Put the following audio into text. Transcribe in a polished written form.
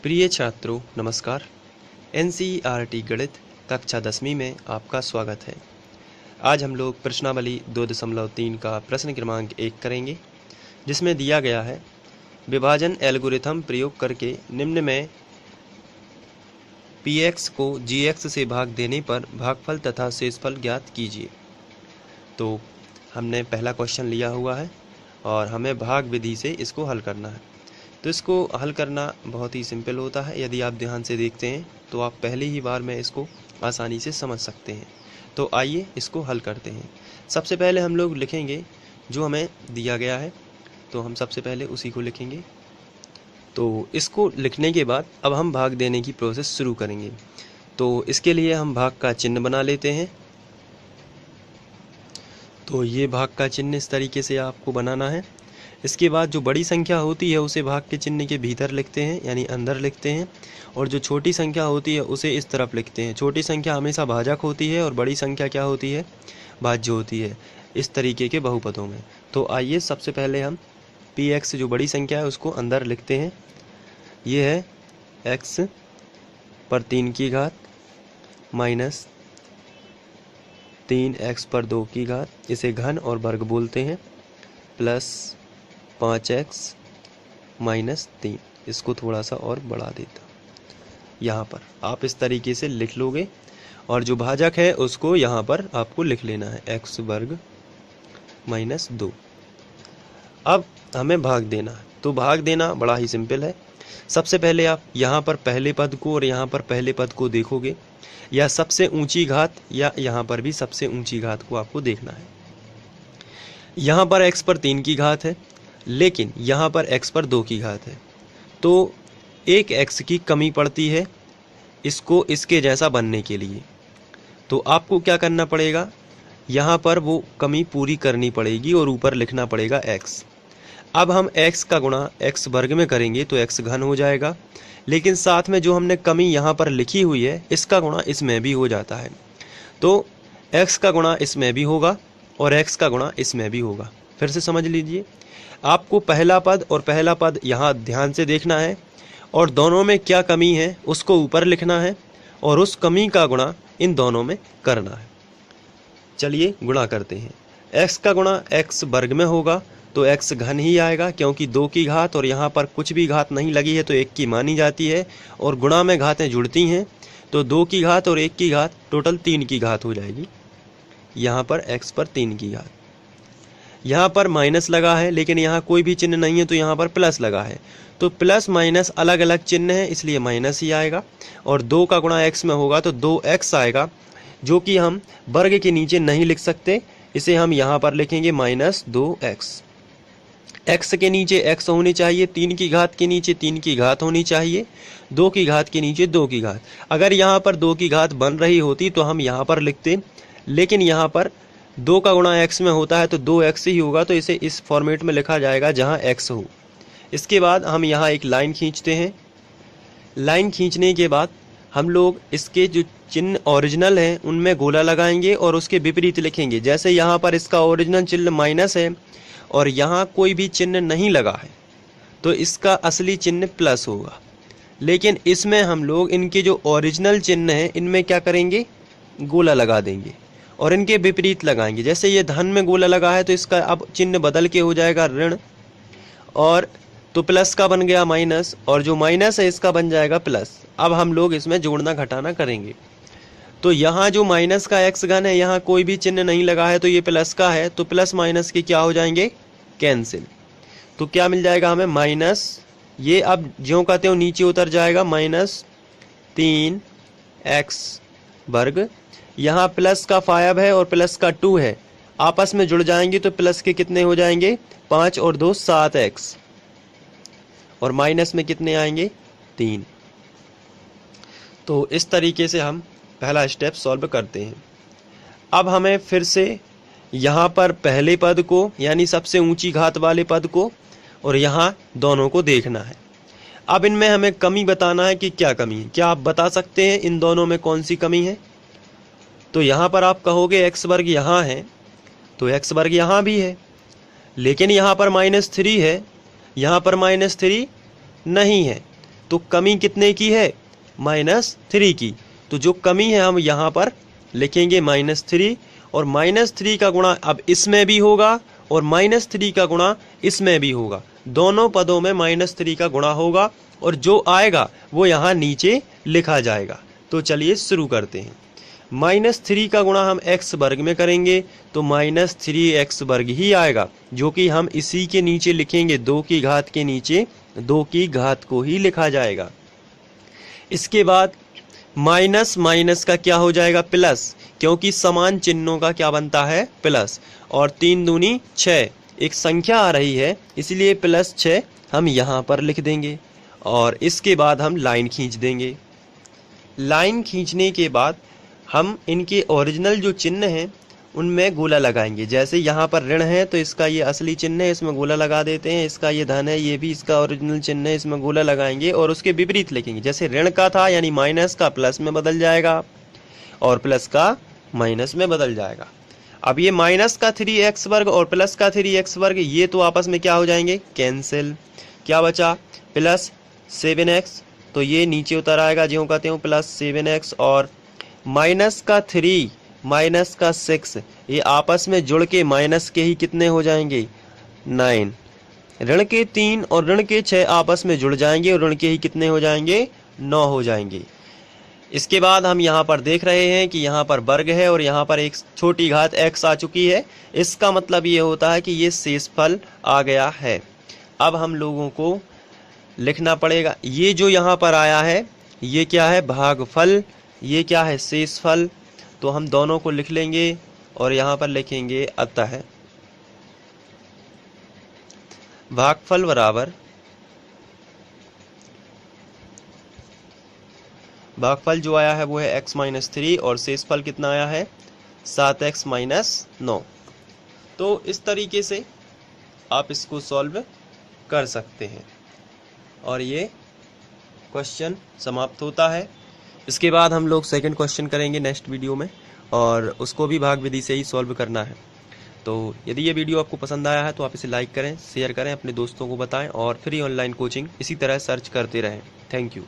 प्रिय छात्रों नमस्कार। एनसीईआरटी गणित कक्षा 10वीं में आपका स्वागत है। आज हम लोग प्रश्नावली 2.3 का प्रश्न क्रमांक 1 करेंगे, जिसमें दिया गया है विभाजन एल्गोरिथम प्रयोग करके निम्न में px को gx से भाग देने पर भागफल तथा शेषफल ज्ञात कीजिए। तो हमने पहला क्वेश्चन लिया हुआ है और हमें भाग विधि से इसको हल करना है। तो इसको हल करना बहुत ही सिंपल होता है। यदि आप ध्यान से देखते हैं तो आप पहली ही बार में इसको आसानी से समझ सकते हैं। तो आइए इसको हल करते हैं। सबसे पहले हम लोग लिखेंगे जो हमें दिया गया है, तो हम सबसे पहले उसी को लिखेंगे। तो इसको लिखने के बाद अब हम भाग देने की प्रोसेस शुरू करेंगे। तो इसके लिए हम भाग का चिन्ह बना लेते हैं। तो ये भाग का चिन्ह इस तरीके से आपको बनाना है। इसके बाद जो बड़ी संख्या होती है उसे भाग के चिन्ह के भीतर लिखते हैं, यानी अंदर लिखते हैं, और जो छोटी संख्या होती है उसे इस तरफ लिखते हैं। छोटी संख्या हमेशा भाजक होती है और बड़ी संख्या क्या होती है, भाज्य होती है, इस तरीके के बहुपदों में। तो आइए सबसे पहले हम px जो बड़ी संख्या है उसको अंदर लिखते हैं। ये है x पर 3 की घात माइनस 3x पर 2 की घात, इसे घन और वर्ग बोलते हैं, प्लस 5x माइनस 3। इसको थोड़ा सा और बढ़ा देता यहाँ पर आप इस तरीके से लिख लोगे, और जो भाजक है उसको यहाँ पर आपको लिख लेना है x वर्ग माइनस 2। अब हमें भाग देना है। तो भाग देना बड़ा ही सिंपल है। सबसे पहले आप यहाँ पर पहले पद को और यहाँ पर पहले पद को देखोगे, या सबसे ऊंची घात या यहाँ पर भी सबसे ऊंची घात को आपको देखना है। यहाँ पर x पर 3 की घात है, लेकिन यहाँ पर x पर 2 की घात है, तो एक x की कमी पड़ती है इसको इसके जैसा बनने के लिए। तो आपको क्या करना पड़ेगा, यहाँ पर वो कमी पूरी करनी पड़ेगी और ऊपर लिखना पड़ेगा x। अब हम x का गुणा x वर्ग में करेंगे तो x घन हो जाएगा, लेकिन साथ में जो हमने कमी यहाँ पर लिखी हुई है इसका गुणा इसमें भी हो जाता है। तो x का गुणा इसमें भी होगा और x का गुणा इसमें भी होगा। फिर से समझ लीजिए, आपको पहला पद और पहला पद यहाँ ध्यान से देखना है, और दोनों में क्या कमी है उसको ऊपर लिखना है, और उस कमी का गुणा इन दोनों में करना है। चलिए गुणा करते हैं। x का गुणा x वर्ग में होगा तो x घन ही आएगा, क्योंकि 2 की घात और यहाँ पर कुछ भी घात नहीं लगी है तो 1 की मानी जाती है, और गुणा में घातें जुड़ती हैं तो 2 की घात और 1 की घात टोटल 3 की घात हो जाएगी। यहाँ पर x पर 3 की घात, यहाँ पर माइनस लगा है लेकिन यहाँ कोई भी चिन्ह नहीं है तो यहाँ पर प्लस लगा है, तो प्लस माइनस अलग अलग चिन्ह है इसलिए माइनस ही आएगा, और 2 का गुणा x में होगा तो 2x आएगा, जो कि हम वर्ग के नीचे नहीं लिख सकते, इसे हम यहाँ पर लिखेंगे माइनस 2x। x के नीचे x होनी चाहिए, 3 की घात के नीचे 3 की घात होनी चाहिए, 2 की घात के नीचे 2 की घात। अगर यहाँ पर 2 की घात बन रही होती तो हम यहाँ पर लिखते, लेकिन यहाँ पर 2 का गुणा x में होता है तो 2x ही होगा, तो इसे इस फॉर्मेट में लिखा जाएगा जहाँ x हो। इसके बाद हम यहाँ एक लाइन खींचते हैं। लाइन खींचने के बाद हम लोग इसके जो चिन्ह ओरिजिनल हैं उनमें गोला लगाएंगे और उसके विपरीत लिखेंगे। जैसे यहाँ पर इसका ओरिजिनल चिन्ह माइनस है और यहाँ कोई भी चिन्ह नहीं लगा है तो इसका असली चिन्ह प्लस होगा, लेकिन इसमें हम लोग इनके जो ओरिजिनल चिन्ह हैं इनमें क्या करेंगे, गोला लगा देंगे और इनके विपरीत लगाएंगे। जैसे ये धन में गोला लगा है तो इसका अब चिन्ह बदल के हो जाएगा ऋण, और तो प्लस का बन गया माइनस, और जो माइनस है इसका बन जाएगा प्लस। अब हम लोग इसमें जोड़ना घटाना करेंगे। तो यहाँ जो माइनस का x घन है यहाँ कोई भी चिन्ह नहीं लगा है तो ये प्लस का है, तो प्लस माइनस के क्या हो जाएंगे, कैंसिल। तो क्या मिल जाएगा हमें, माइनस, ये अब ज्यों का त्यों नीचे उतर जाएगा, माइनस 3x वर्ग। यहाँ प्लस का 5 है और प्लस का 2 है, आपस में जुड़ जाएंगे तो प्लस के कितने हो जाएंगे, 5 और 2 7x, और माइनस में कितने आएंगे, 3। तो इस तरीके से हम पहला स्टेप सॉल्व करते हैं। अब हमें फिर से यहाँ पर पहले पद को यानी सबसे ऊंची घात वाले पद को और यहाँ दोनों को देखना है। अब इनमें हमें कमी बताना है कि क्या कमी है। क्या आप बता सकते हैं इन दोनों में कौन सी कमी है? तो यहाँ पर आप कहोगे x वर्ग यहाँ है तो x वर्ग यहाँ भी है, लेकिन यहाँ पर -3 है, यहाँ पर -3 नहीं है, तो कमी कितने की है, -3 की। तो जो कमी है हम यहाँ पर लिखेंगे -3, और -3 का गुणा अब इसमें भी होगा और -3 का गुणा इसमें भी होगा। दोनों पदों में -3 का गुणा होगा और जो आएगा वो यहाँ नीचे लिखा जाएगा। तो चलिए शुरू करते हैं। -3 का गुणा हम x वर्ग में करेंगे तो -3x वर्ग ही आएगा, जो कि हम इसी के नीचे लिखेंगे, 2 की घात के नीचे 2 की घात को ही लिखा जाएगा। इसके बाद माइनस माइनस का क्या हो जाएगा, प्लस, क्योंकि समान चिन्हों का क्या बनता है, प्लस। और 3 दूनी 6, एक संख्या आ रही है इसलिए +6 हम यहाँ पर लिख देंगे। और इसके बाद हम लाइन खींच देंगे। लाइन खींचने के बाद हम इनके ओरिजिनल जो चिन्ह हैं उनमें गोला लगाएंगे। जैसे यहाँ पर ऋण है तो इसका ये असली चिन्ह है, इसमें गोला लगा देते हैं। इसका ये धन है, ये भी इसका ओरिजिनल चिन्ह है, इसमें गोला लगाएंगे और उसके विपरीत लिखेंगे। जैसे ऋण का था यानी माइनस का प्लस में बदल जाएगा और प्लस का माइनस में बदल जाएगा। अब ये माइनस का 3x वर्ग और प्लस का 3x वर्ग ये तो आपस में क्या हो जाएंगे, कैंसिल। क्या बचा, +7x, तो ये नीचे उतर आएगा ज्यों का त्यों, +7x। और माइनस का 3 माइनस का 6 ये आपस में जुड़ के माइनस के ही कितने हो जाएंगे, 9। ऋण के 3 और ऋण के 6 आपस में जुड़ जाएंगे और ऋण के ही कितने हो जाएंगे, 9 हो जाएंगे। इसके बाद हम यहाँ पर देख रहे हैं कि यहाँ पर वर्ग है और यहाँ पर एक छोटी घात x आ चुकी है। इसका मतलब ये होता है कि ये शेषफल आ गया है। अब हम लोगों को लिखना पड़ेगा, ये जो यहाँ पर आया है ये क्या है, भागफल, ये क्या है, शेषफल। तो हम दोनों को लिख लेंगे और यहाँ पर लिखेंगे अतः भागफल बराबर, भागफल जो आया है वो है x - 3 और शेषफल कितना आया है, 7x - 9। तो इस तरीके से आप इसको सॉल्व कर सकते हैं और ये क्वेश्चन समाप्त होता है। इसके बाद हम लोग सेकंड क्वेश्चन करेंगे नेक्स्ट वीडियो में और उसको भी भाग विधि से ही सॉल्व करना है। तो यदि ये वीडियो आपको पसंद आया है तो आप इसे लाइक करें, शेयर करें, अपने दोस्तों को बताएं और फ्री ऑनलाइन कोचिंग इसी तरह सर्च करते रहें। Thank you.